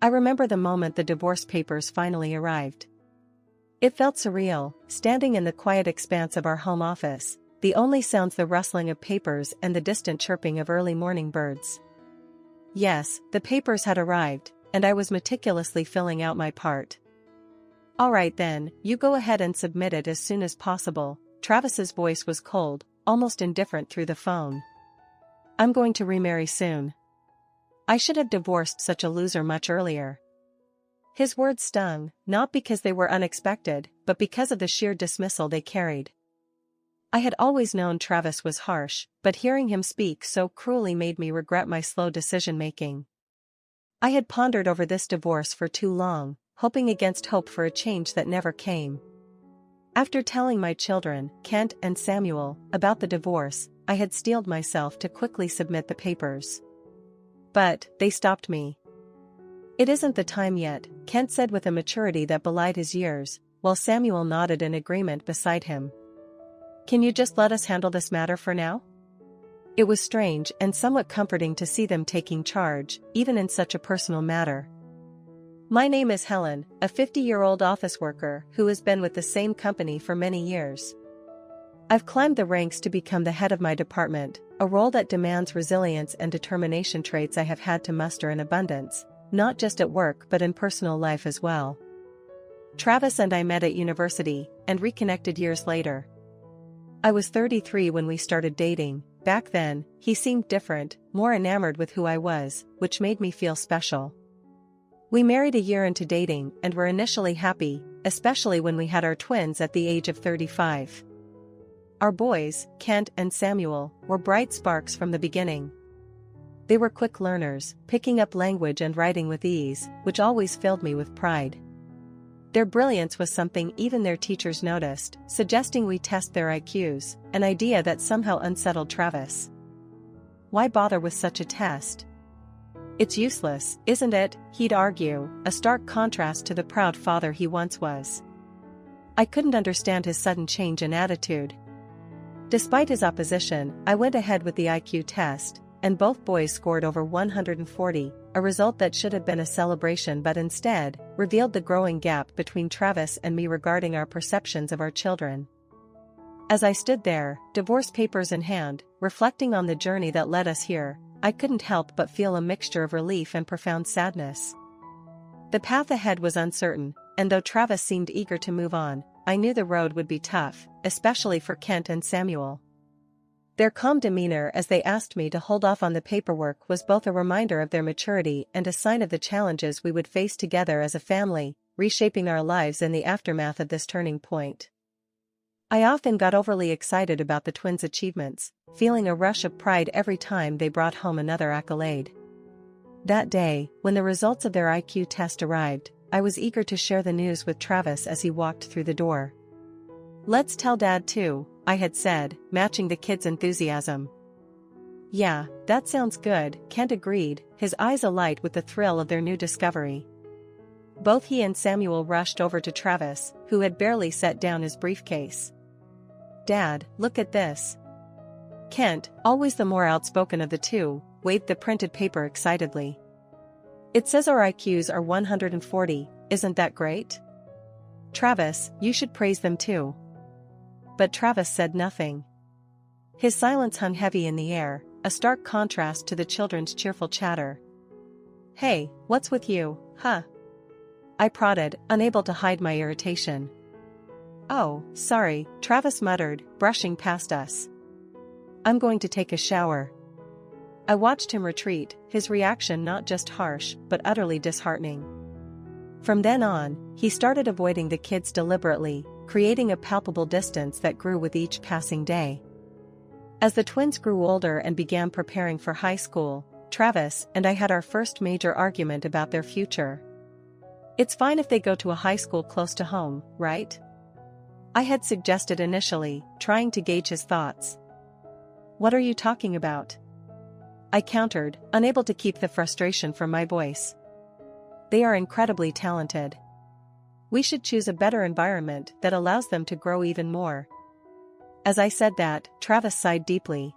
I remember the moment the divorce papers finally arrived. It felt surreal, standing in the quiet expanse of our home office, the only sounds the rustling of papers and the distant chirping of early morning birds. Yes, the papers had arrived, and I was meticulously filling out my part. "All right then, you go ahead and submit it as soon as possible." Travis's voice was cold, almost indifferent through the phone. "I'm going to remarry soon. I should have divorced such a loser much earlier." His words stung, not because they were unexpected, but because of the sheer dismissal they carried. I had always known Travis was harsh, but hearing him speak so cruelly made me regret my slow decision-making. I had pondered over this divorce for too long, hoping against hope for a change that never came. After telling my children, Kent and Samuel, about the divorce, I had steeled myself to quickly submit the papers. But they stopped me. "It isn't the time yet," Kent said with a maturity that belied his years, while Samuel nodded in agreement beside him. "Can you just let us handle this matter for now?" It was strange and somewhat comforting to see them taking charge, even in such a personal matter. "My name is Helen, a 50-year-old office worker who has been with the same company for many years. I've climbed the ranks to become the head of my department, a role that demands resilience and determination, traits I have had to muster in abundance, not just at work but in personal life as well." Travis and I met at university, and reconnected years later. I was 33 when we started dating. Back then, he seemed different, more enamored with who I was, which made me feel special. We married a year into dating and were initially happy, especially when we had our twins at the age of 35. Our boys, Kent and Samuel, were bright sparks from the beginning. They were quick learners, picking up language and writing with ease, which always filled me with pride. Their brilliance was something even their teachers noticed, suggesting we test their IQs, an idea that somehow unsettled Travis. "Why bother with such a test? It's useless, isn't it?" he'd argue, a stark contrast to the proud father he once was. I couldn't understand his sudden change in attitude. Despite his opposition, I went ahead with the IQ test, and both boys scored over 140, a result that should have been a celebration but instead revealed the growing gap between Travis and me regarding our perceptions of our children. As I stood there, divorce papers in hand, reflecting on the journey that led us here, I couldn't help but feel a mixture of relief and profound sadness. The path ahead was uncertain, and though Travis seemed eager to move on, I knew the road would be tough, especially for Kent and Samuel. Their calm demeanor as they asked me to hold off on the paperwork was both a reminder of their maturity and a sign of the challenges we would face together as a family, reshaping our lives in the aftermath of this turning point. I often got overly excited about the twins' achievements, feeling a rush of pride every time they brought home another accolade. That day, when the results of their IQ test arrived, I was eager to share the news with Travis as he walked through the door. "Let's tell Dad too," I had said, matching the kids' enthusiasm. "Yeah, that sounds good," Kent agreed, his eyes alight with the thrill of their new discovery. Both he and Samuel rushed over to Travis, who had barely set down his briefcase. "Dad, look at this." Kent, always the more outspoken of the two, waved the printed paper excitedly. "It says our IQs are 140, isn't that great?" "Travis, you should praise them too." But Travis said nothing. His silence hung heavy in the air, a stark contrast to the children's cheerful chatter. "Hey, what's with you, huh?" I prodded, unable to hide my irritation. "Oh, sorry," Travis muttered, brushing past us. "I'm going to take a shower." I watched him retreat, his reaction not just harsh but utterly disheartening. From then on, he started avoiding the kids deliberately, creating a palpable distance that grew with each passing day. As the twins grew older and began preparing for high school, Travis and I had our first major argument about their future. "It's fine if they go to a high school close to home, right?" I had suggested initially, trying to gauge his thoughts. "What are you talking about?" I countered, unable to keep the frustration from my voice. "They are incredibly talented. We should choose a better environment that allows them to grow even more." As I said that, Travis sighed deeply.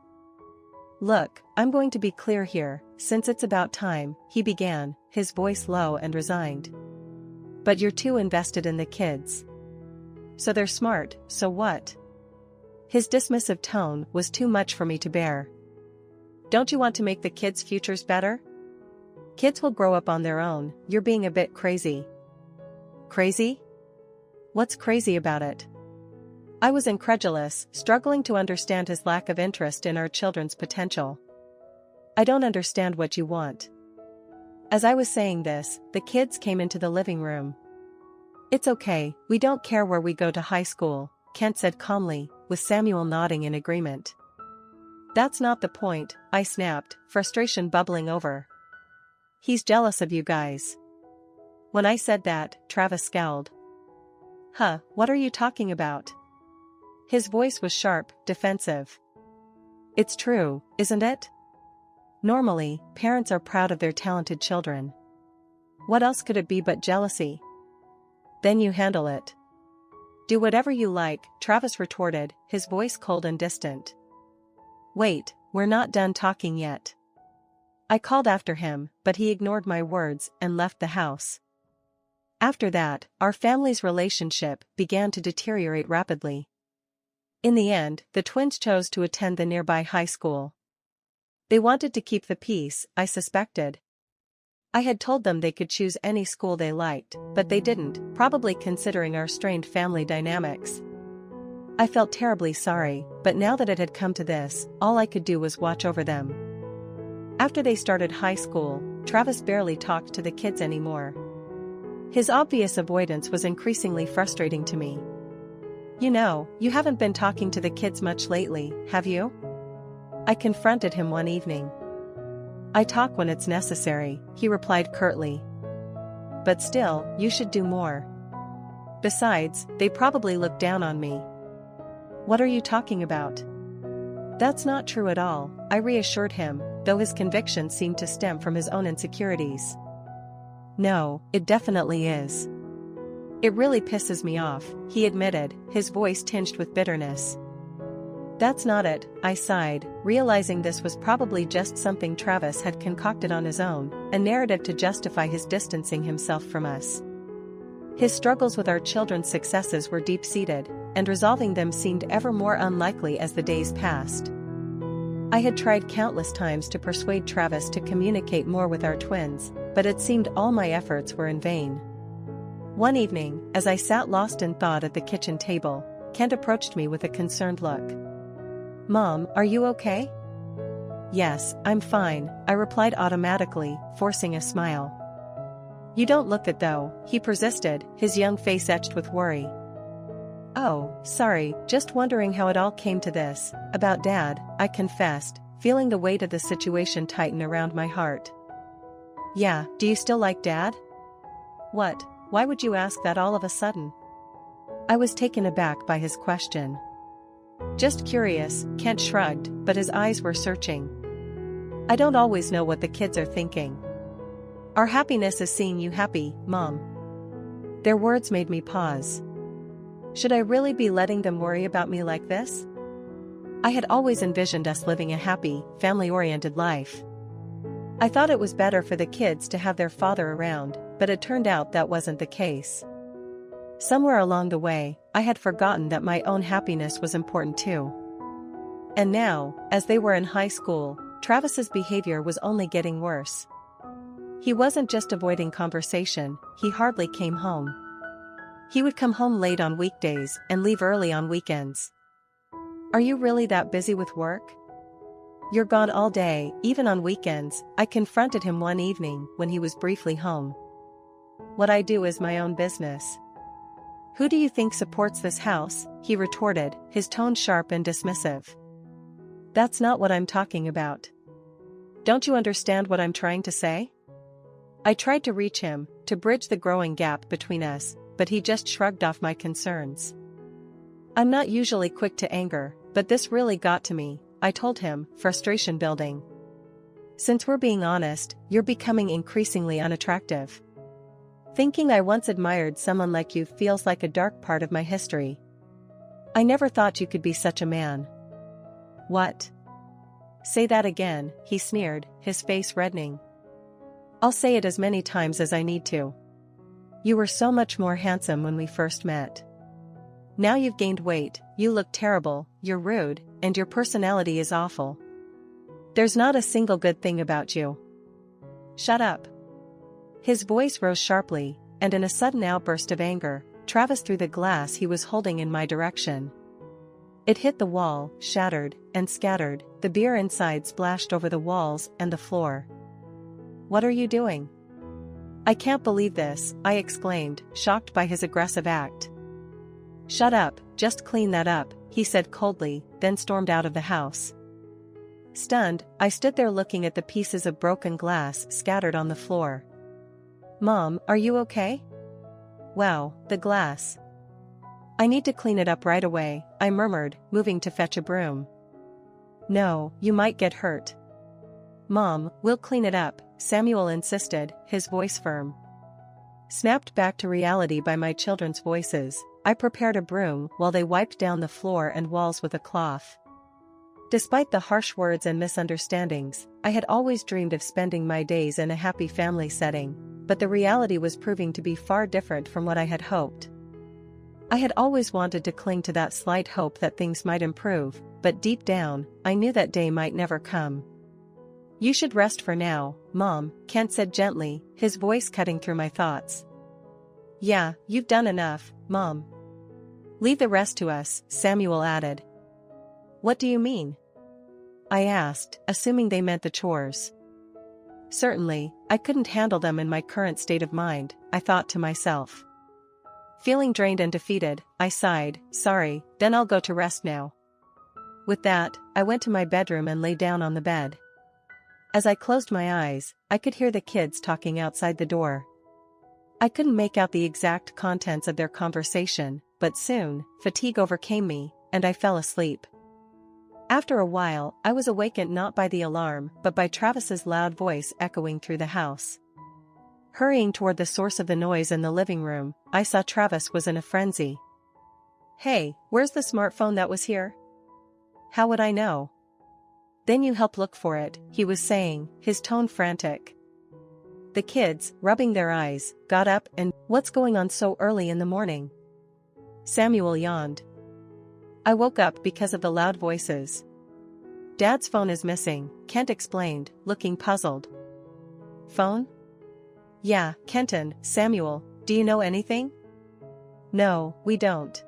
Look, I'm going to be clear here, since it's about time, he began, his voice low and resigned. But you're too invested in the kids. So they're smart, so what? His dismissive tone was too much for me to bear. Don't you want to make the kids' futures better? Kids will grow up on their own, you're being a bit crazy. Crazy? What's crazy about it? I was incredulous, struggling to understand his lack of interest in our children's potential. I don't understand what you want. As I was saying this, the kids came into the living room. It's okay, we don't care where we go to high school, Kent said calmly, with Samuel nodding in agreement. That's not the point, I snapped, frustration bubbling over. He's jealous of you guys. When I said that, Travis scowled. Huh, what are you talking about? His voice was sharp, defensive. It's true, isn't it? Normally, parents are proud of their talented children. What else could it be but jealousy? Then you handle it. Do whatever you like, Travis retorted, his voice cold and distant. Wait, we're not done talking yet. I called after him, but he ignored my words and left the house. After that, our family's relationship began to deteriorate rapidly. In the end, the twins chose to attend the nearby high school. They wanted to keep the peace, I suspected. I had told them they could choose any school they liked, but they didn't, probably considering our strained family dynamics. I felt terribly sorry, but now that it had come to this, all I could do was watch over them. After they started high school, Travis barely talked to the kids anymore. His obvious avoidance was increasingly frustrating to me. You know, you haven't been talking to the kids much lately, have you? I confronted him one evening. I talk when it's necessary, he replied curtly. But still, you should do more. Besides, they probably look down on me. What are you talking about? That's not true at all, I reassured him, though his conviction seemed to stem from his own insecurities. No, it definitely is. It really pisses me off, he admitted, his voice tinged with bitterness. That's not it, I sighed, realizing this was probably just something Travis had concocted on his own, a narrative to justify his distancing himself from us. His struggles with our children's successes were deep-seated, and resolving them seemed ever more unlikely as the days passed. I had tried countless times to persuade Travis to communicate more with our twins, but it seemed all my efforts were in vain. One evening, as I sat lost in thought at the kitchen table, Kent approached me with a concerned look. Mom, are you okay? Yes, I'm fine, I replied automatically, forcing a smile. You don't look it though, he persisted, his young face etched with worry. Oh, sorry, just wondering how it all came to this. About Dad, I confessed, feeling the weight of the situation tighten around my heart. Yeah, do you still like Dad? What? Why would you ask that all of a sudden? I was taken aback by his question. Just curious, Kent shrugged, but his eyes were searching. I don't always know what the kids are thinking. Our happiness is seeing you happy, Mom. Their words made me pause. Should I really be letting them worry about me like this? I had always envisioned us living a happy, family-oriented life. I thought it was better for the kids to have their father around, but it turned out that wasn't the case. Somewhere along the way, I had forgotten that my own happiness was important too. And now, as they were in high school, Travis's behavior was only getting worse. He wasn't just avoiding conversation, he hardly came home. He would come home late on weekdays and leave early on weekends. Are you really that busy with work? You're gone all day, even on weekends, I confronted him one evening when he was briefly home. What I do is my own business. Who do you think supports this house? He retorted, his tone sharp and dismissive. That's not what I'm talking about. Don't you understand what I'm trying to say? I tried to reach him, to bridge the growing gap between us, but he just shrugged off my concerns. I'm not usually quick to anger, but this really got to me, I told him, frustration building. Since we're being honest, you're becoming increasingly unattractive. Thinking I once admired someone like you feels like a dark part of my history. I never thought you could be such a man. What? Say that again, he sneered, his face reddening. I'll say it as many times as I need to. You were so much more handsome when we first met. Now you've gained weight, you look terrible, you're rude, and your personality is awful. There's not a single good thing about you. Shut up. His voice rose sharply, and in a sudden outburst of anger, Travis threw the glass he was holding in my direction. It hit the wall, shattered, and scattered. The beer inside splashed over the walls and the floor. What are you doing? I can't believe this, I exclaimed, shocked by his aggressive act. Shut up, just clean that up, he said coldly, then stormed out of the house. Stunned, I stood there looking at the pieces of broken glass scattered on the floor. Mom, are you okay? Wow, the glass. I need to clean it up right away, I murmured, moving to fetch a broom. No, you might get hurt. Mom, we'll clean it up, Samuel insisted, his voice firm. Snapped back to reality by my children's voices, I prepared a broom while they wiped down the floor and walls with a cloth. Despite the harsh words and misunderstandings, I had always dreamed of spending my days in a happy family setting, but the reality was proving to be far different from what I had hoped. I had always wanted to cling to that slight hope that things might improve, but deep down, I knew that day might never come. You should rest for now, Mom, Kent said gently, his voice cutting through my thoughts. Yeah, you've done enough, Mom. Leave the rest to us, Samuel added. What do you mean? I asked, assuming they meant the chores. Certainly, I couldn't handle them in my current state of mind, I thought to myself. Feeling drained and defeated, I sighed, sorry, then I'll go to rest now. With that, I went to my bedroom and lay down on the bed. As I closed my eyes, I could hear the kids talking outside the door. I couldn't make out the exact contents of their conversation, but soon, fatigue overcame me, and I fell asleep. After a while, I was awakened not by the alarm but by Travis's loud voice echoing through the house. Hurrying toward the source of the noise in the living room, I saw Travis was in a frenzy. Hey, where's the smartphone that was here? How would I know? Then you help look for it, he was saying, his tone frantic. The kids, rubbing their eyes, got up and, what's going on so early in the morning? Samuel yawned. I woke up because of the loud voices. Dad's phone is missing, Kent explained, looking puzzled. Phone? Yeah, Kenton, Samuel, do you know anything? No, we don't.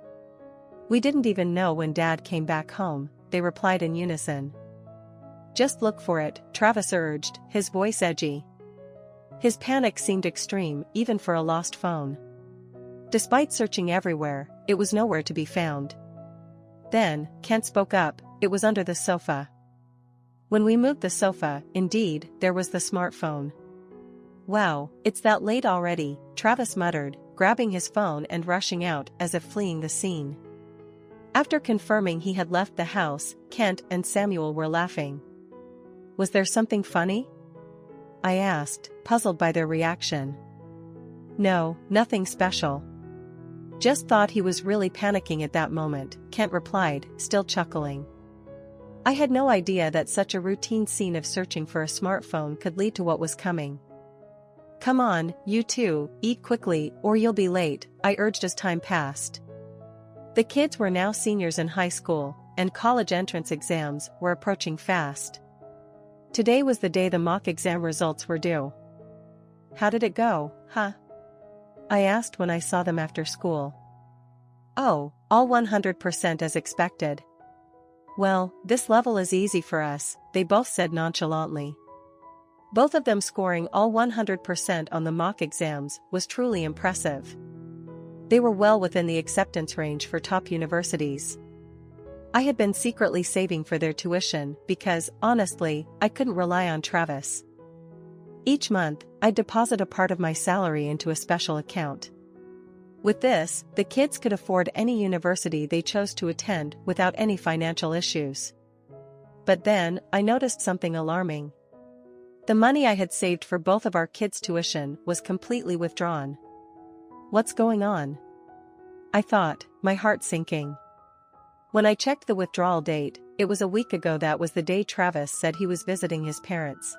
We didn't even know when Dad came back home, they replied in unison. Just look for it, Travis urged, his voice edgy. His panic seemed extreme, even for a lost phone. Despite searching everywhere, it was nowhere to be found. Then, Kent spoke up, it was under the sofa. When we moved the sofa, indeed, there was the smartphone. Wow, it's that late already, Travis muttered, grabbing his phone and rushing out as if fleeing the scene. After confirming he had left the house, Kent and Samuel were laughing. Was there something funny? I asked, puzzled by their reaction. No, nothing special. Just thought he was really panicking at that moment, Kent replied, still chuckling. I had no idea that such a routine scene of searching for a smartphone could lead to what was coming. Come on, you two, eat quickly or you'll be late, I urged as time passed. The kids were now seniors in high school, and college entrance exams were approaching fast. Today was the day the mock exam results were due. How did it go, huh? I asked when I saw them after school. Oh, all 100% as expected. Well, this level is easy for us, they both said nonchalantly. Both of them scoring all 100% on the mock exams was truly impressive. They were well within the acceptance range for top universities. I had been secretly saving for their tuition because, honestly, I couldn't rely on Travis. Each month, I'd deposit a part of my salary into a special account. With this, the kids could afford any university they chose to attend without any financial issues. But then, I noticed something alarming. The money I had saved for both of our kids' tuition was completely withdrawn. What's going on? I thought, my heart sinking. When I checked the withdrawal date, it was a week ago. That was the day Travis said he was visiting his parents.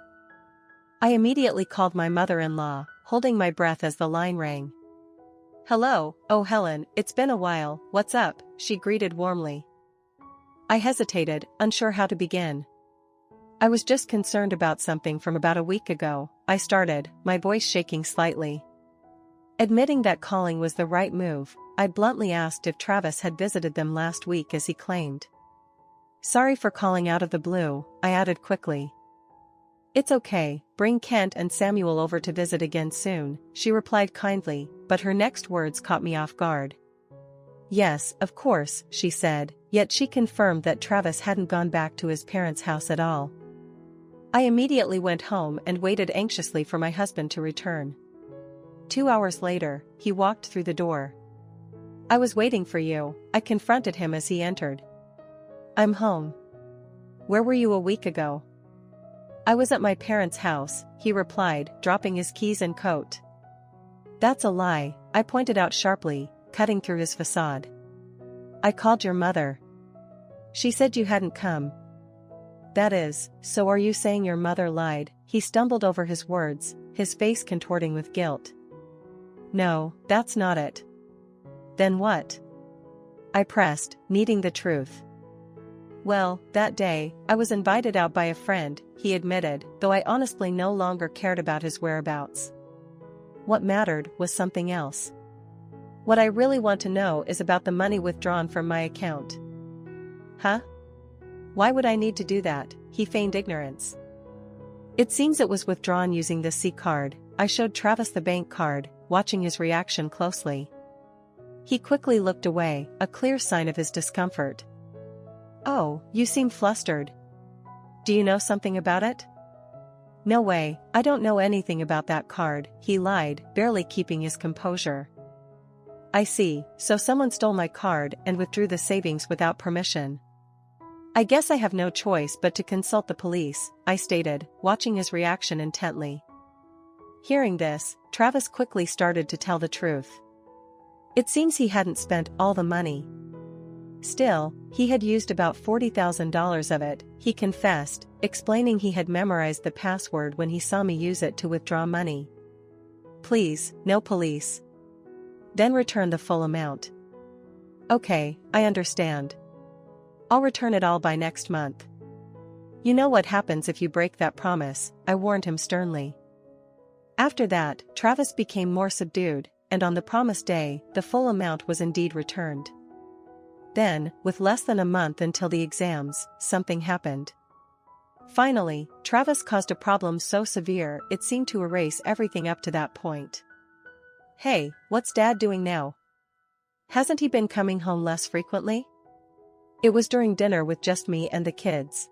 I immediately called my mother-in-law, holding my breath as the line rang. "Hello, oh Helen, it's been a while, what's up?" she greeted warmly. I hesitated, unsure how to begin. "I was just concerned about something from about a week ago," I started, my voice shaking slightly. Admitting that calling was the right move, I bluntly asked if Travis had visited them last week as he claimed. "Sorry for calling out of the blue," I added quickly. "It's okay, bring Kent and Samuel over to visit again soon," she replied kindly, but her next words caught me off guard. "Yes, of course," she said, yet she confirmed that Travis hadn't gone back to his parents' house at all. I immediately went home and waited anxiously for my husband to return. 2 hours later, he walked through the door. "I was waiting for you," I confronted him as he entered. "I'm home." "Where were you a week ago?" "I was at my parents' house," he replied, dropping his keys and coat. "That's a lie," I pointed out sharply, cutting through his facade. "I called your mother. She said you hadn't come." "That is, so are you saying your mother lied?" He stumbled over his words, his face contorting with guilt. "No, that's not it." "Then what?" I pressed, needing the truth. "Well, that day, I was invited out by a friend," he admitted, though I honestly no longer cared about his whereabouts. What mattered was something else. "What I really want to know is about the money withdrawn from my account." "Huh? Why would I need to do that?" He feigned ignorance. "It seems it was withdrawn using the C card." I showed Travis the bank card, watching his reaction closely. He quickly looked away, a clear sign of his discomfort. "Oh, you seem flustered. Do you know something about it?" "No way, I don't know anything about that card," he lied, barely keeping his composure. "I see, so someone stole my card and withdrew the savings without permission. I guess I have no choice but to consult the police," I stated, watching his reaction intently. Hearing this, Travis quickly started to tell the truth. It seems he hadn't spent all the money. Still, he had used about $40,000 of it, he confessed, explaining he had memorized the password when he saw me use it to withdraw money. "Please, no police. Then return the full amount." "Okay, I understand. I'll return it all by next month." "You know what happens if you break that promise," I warned him sternly. After that, Travis became more subdued, and on the promised day, the full amount was indeed returned. Then, with less than a month until the exams, something happened. Finally, Travis caused a problem so severe it seemed to erase everything up to that point. "Hey, what's Dad doing now? Hasn't he been coming home less frequently?" It was during dinner with just me and the kids.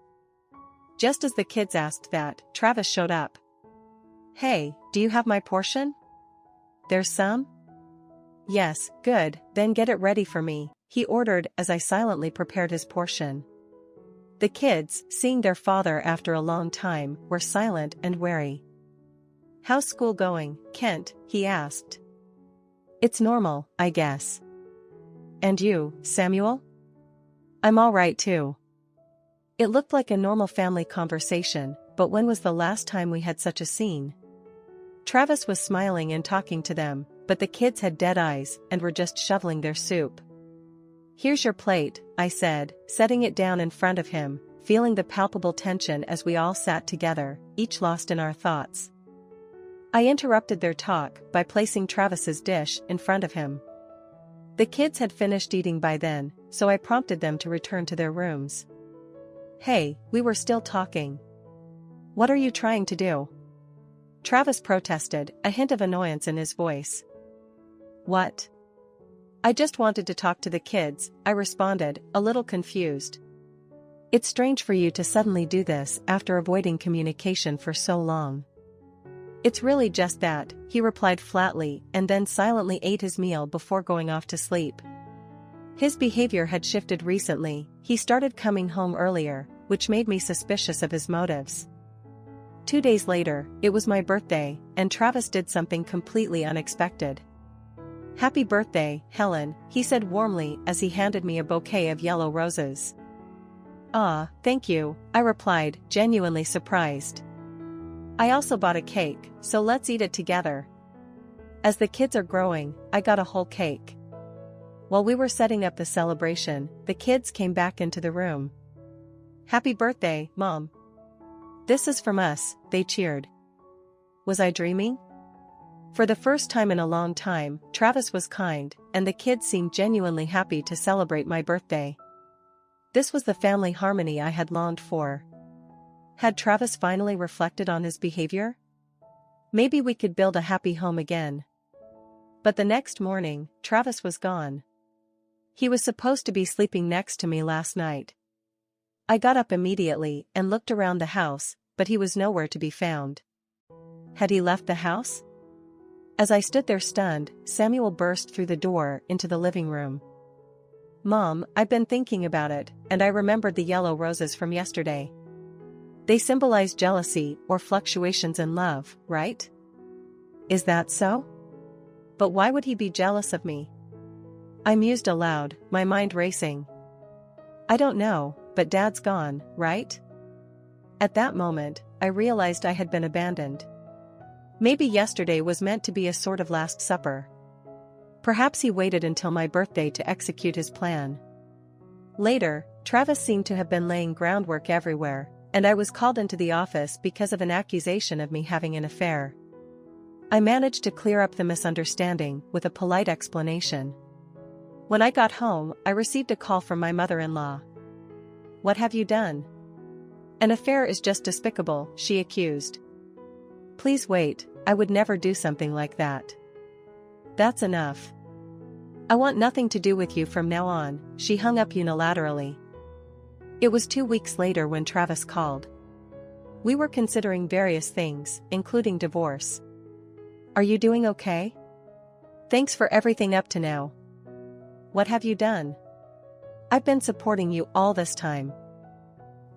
Just as the kids asked that, Travis showed up. "Hey, do you have my portion?" "There's some?" "Yes, good, then get it ready for me," he ordered as I silently prepared his portion. The kids, seeing their father after a long time, were silent and wary. "How's school going, Kent?" he asked. "It's normal, I guess." "And you, Samuel?" "I'm all right too." It looked like a normal family conversation, but when was the last time we had such a scene? Travis was smiling and talking to them, but the kids had dead eyes and were just shoveling their soup. "Here's your plate," I said, setting it down in front of him, feeling the palpable tension as we all sat together, each lost in our thoughts. I interrupted their talk by placing Travis's dish in front of him. The kids had finished eating by then, so I prompted them to return to their rooms. "Hey, we were still talking. What are you trying to do?" Travis protested, a hint of annoyance in his voice. "What?" "I just wanted to talk to the kids," I responded, a little confused. "It's strange for you to suddenly do this after avoiding communication for so long." "It's really just that," he replied flatly and then silently ate his meal before going off to sleep. His behavior had shifted recently, he started coming home earlier, which made me suspicious of his motives. 2 days later, it was my birthday, and Travis did something completely unexpected. "Happy birthday, Helen," he said warmly as he handed me a bouquet of yellow roses. "Ah, thank you," I replied, genuinely surprised. "I also bought a cake, so let's eat it together." As the kids are growing, I got a whole cake. While we were setting up the celebration, the kids came back into the room. "Happy birthday, Mom." "This is from us," they cheered. Was I dreaming? For the first time in a long time, Travis was kind, and the kids seemed genuinely happy to celebrate my birthday. This was the family harmony I had longed for. Had Travis finally reflected on his behavior? Maybe we could build a happy home again. But the next morning, Travis was gone. He was supposed to be sleeping next to me last night. I got up immediately and looked around the house, but he was nowhere to be found. Had he left the house? As I stood there stunned, Samuel burst through the door into the living room. "Mom, I've been thinking about it, and I remembered the yellow roses from yesterday. They symbolize jealousy or fluctuations in love, right? Is that so? But why would he be jealous of me?" I mused aloud, my mind racing. "I don't know, but Dad's gone, right?" At that moment, I realized I had been abandoned. Maybe yesterday was meant to be a sort of last supper. Perhaps he waited until my birthday to execute his plan. Later, Travis seemed to have been laying groundwork everywhere, and I was called into the office because of an accusation of me having an affair. I managed to clear up the misunderstanding with a polite explanation. When I got home, I received a call from my mother-in-law. "What have you done?" "An affair is just despicable," she accused. "Please wait, I would never do something like that." "That's enough. I want nothing to do with you from now on," she hung up unilaterally. It was 2 weeks later when Travis called. We were considering various things, including divorce. "Are you doing okay? Thanks for everything up to now." "What have you done?" "I've been supporting you all this time."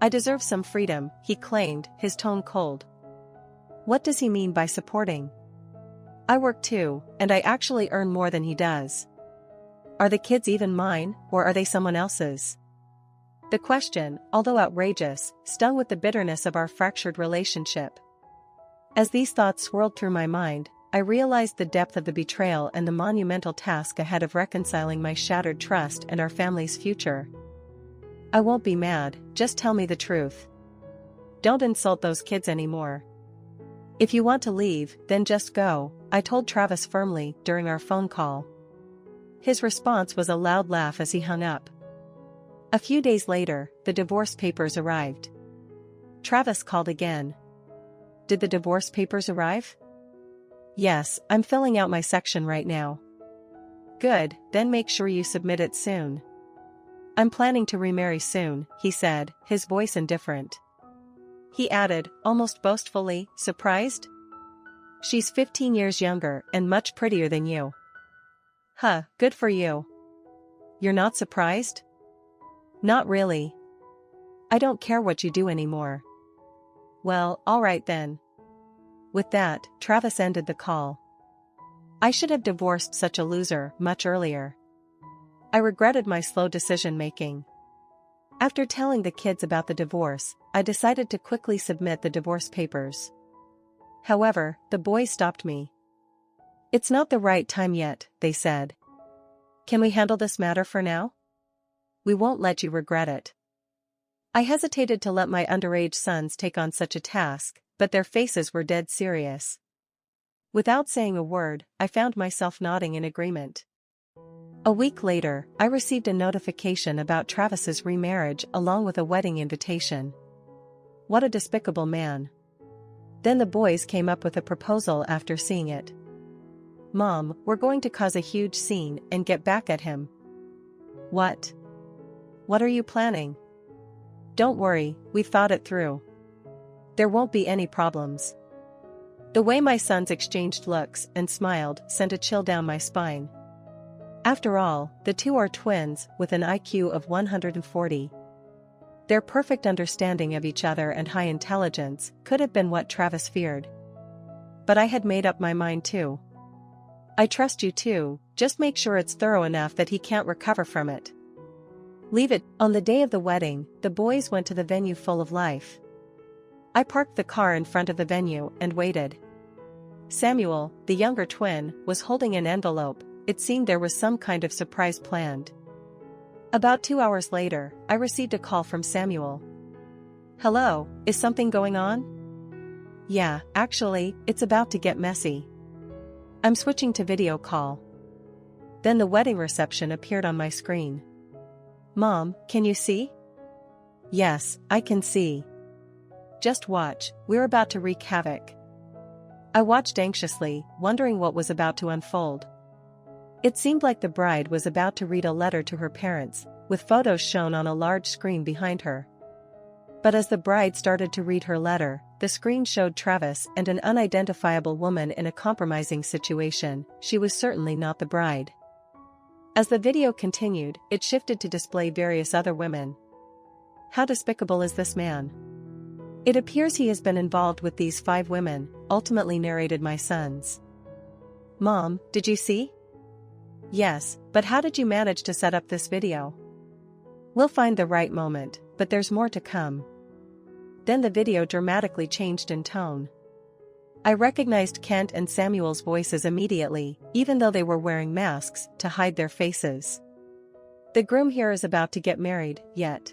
"I deserve some freedom," he claimed, his tone cold. What does he mean by supporting? I work too, and I actually earn more than he does. Are the kids even mine, or are they someone else's? The question, although outrageous, stung with the bitterness of our fractured relationship. As these thoughts swirled through my mind, I realized the depth of the betrayal and the monumental task ahead of reconciling my shattered trust and our family's future. "I won't be mad, just tell me the truth. Don't insult those kids anymore. If you want to leave, then just go," I told Travis firmly during our phone call. His response was a loud laugh as he hung up. A few days later, the divorce papers arrived. Travis called again. "Did the divorce papers arrive?" "Yes, I'm filling out my section right now." "Good, then make sure you submit it soon." "I'm planning to remarry soon," he said, his voice indifferent. He added, almost boastfully, "Surprised? She's 15 years younger and much prettier than you." "Huh, good for you. You're not surprised?" "Not really. I don't care what you do anymore." "Well, alright then." With that, Travis ended the call. I should have divorced such a loser much earlier. I regretted my slow decision-making. After telling the kids about the divorce, I decided to quickly submit the divorce papers. However, the boys stopped me. "It's not the right time yet," they said. "Can we handle this matter for now? We won't let you regret it." I hesitated to let my underage sons take on such a task, but their faces were dead serious. Without saying a word, I found myself nodding in agreement. A week later, I received a notification about Travis's remarriage along with a wedding invitation. What a despicable man. Then the boys came up with a proposal after seeing it. "Mom, we're going to cause a huge scene and get back at him." "What? What are you planning?" "Don't worry, we've thought it through. There won't be any problems." The way my sons exchanged looks and smiled sent a chill down my spine. After all, the two are twins with an IQ of 140. Their perfect understanding of each other and high intelligence could have been what Travis feared. But I had made up my mind too. I trust you too, just make sure it's thorough enough that he can't recover from it. Leave it. On the day of the wedding, the boys went to the venue full of life. I parked the car in front of the venue and waited. Samuel, the younger twin, was holding an envelope. It seemed there was some kind of surprise planned. About 2 hours later, I received a call from Samuel. Hello, is something going on? Yeah, actually, it's about to get messy. I'm switching to video call. Then the wedding reception appeared on my screen. Mom, can you see? Yes, I can see. Just watch, we're about to wreak havoc. I watched anxiously, wondering what was about to unfold. It seemed like the bride was about to read a letter to her parents, with photos shown on a large screen behind her. But as the bride started to read her letter, the screen showed Travis and an unidentifiable woman in a compromising situation. She was certainly not the bride. As the video continued, it shifted to display various other women. How despicable is this man? It appears he has been involved with these 5 women, ultimately narrated my sons. Mom, did you see? Yes, but how did you manage to set up this video? We'll find the right moment, but there's more to come. Then the video dramatically changed in tone. I recognized Kent and Samuel's voices immediately, even though they were wearing masks to hide their faces. The groom here is about to get married, yet.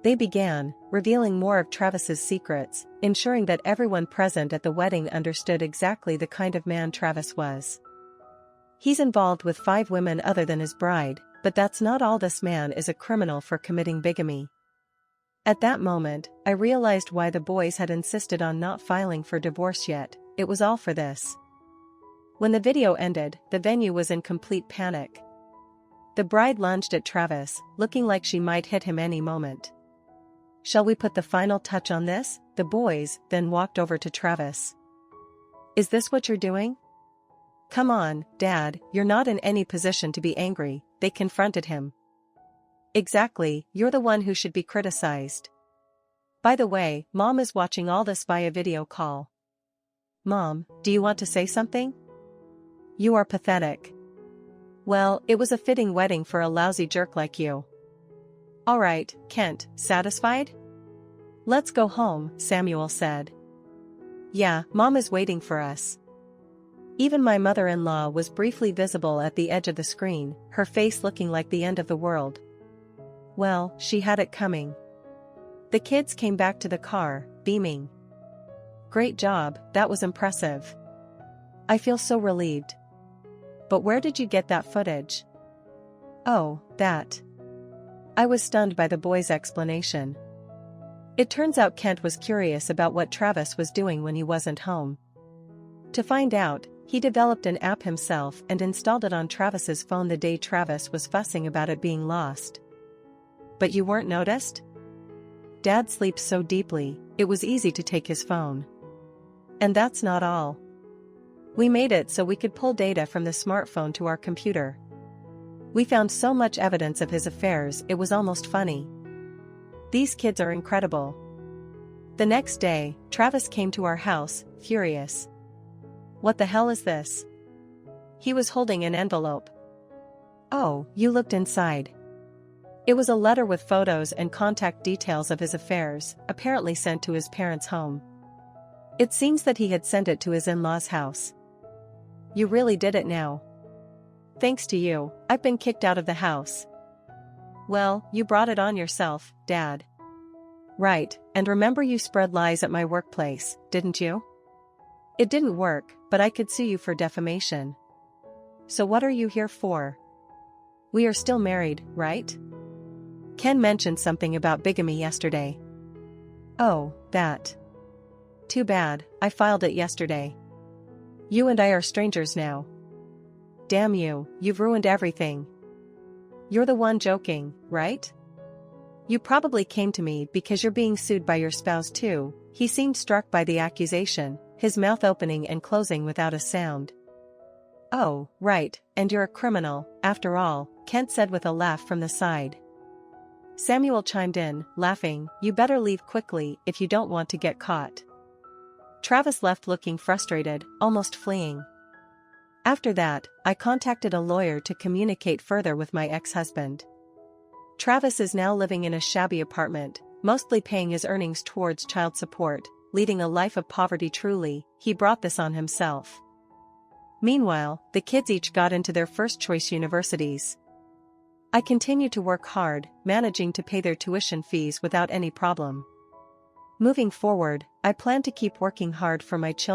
They began, revealing more of Travis's secrets, ensuring that everyone present at the wedding understood exactly the kind of man Travis was. He's involved with 5 women other than his bride, but that's not all. This man is a criminal for committing bigamy. At that moment, I realized why the boys had insisted on not filing for divorce yet. It was all for this. When the video ended, the venue was in complete panic. The bride lunged at Travis, looking like she might hit him any moment. Shall we put the final touch on this? The boys then walked over to Travis. Is this what you're doing? Come on, Dad, you're not in any position to be angry, they confronted him. Exactly, you're the one who should be criticized. By the way, Mom is watching all this via video call. Mom, do you want to say something? You are pathetic. Well, it was a fitting wedding for a lousy jerk like you. Alright, Kent, satisfied? Let's go home, Samuel said. Yeah, Mom is waiting for us. Even my mother-in-law was briefly visible at the edge of the screen, her face looking like the end of the world. Well, she had it coming. The kids came back to the car, beaming. Great job, that was impressive. I feel so relieved. But where did you get that footage? Oh, that. I was stunned by the boy's explanation. It turns out Kent was curious about what Travis was doing when he wasn't home. To find out, he developed an app himself and installed it on Travis's phone the day Travis was fussing about it being lost. But you weren't noticed? Dad sleeps so deeply, it was easy to take his phone. And that's not all. We made it so we could pull data from the smartphone to our computer. We found so much evidence of his affairs it was almost funny. These kids are incredible. The next day, Travis came to our house, furious. What the hell is this? He was holding an envelope. Oh, you looked inside. It was a letter with photos and contact details of his affairs, apparently sent to his parents' home. It seems that he had sent it to his in-laws' house. You really did it now. Thanks to you, I've been kicked out of the house. Well, you brought it on yourself, Dad. Right, and remember you spread lies at my workplace, didn't you? It didn't work, but I could sue you for defamation. So what are you here for? We are still married, right? Ken mentioned something about bigamy yesterday. Oh, that. Too bad, I filed it yesterday. You and I are strangers now. Damn you, you've ruined everything. You're the one joking, right? You probably came to me because you're being sued by your spouse too. He seemed struck by the accusation, his mouth opening and closing without a sound. Oh, right, and you're a criminal, after all, Kent said with a laugh from the side. Samuel chimed in, laughing, you better leave quickly if you don't want to get caught. Travis left looking frustrated, almost fleeing. After that, I contacted a lawyer to communicate further with my ex-husband. Travis is now living in a shabby apartment, mostly paying his earnings towards child support, leading a life of poverty. Truly, he brought this on himself. Meanwhile, the kids each got into their first-choice universities. I continue to work hard, managing to pay their tuition fees without any problem. Moving forward, I plan to keep working hard for my children.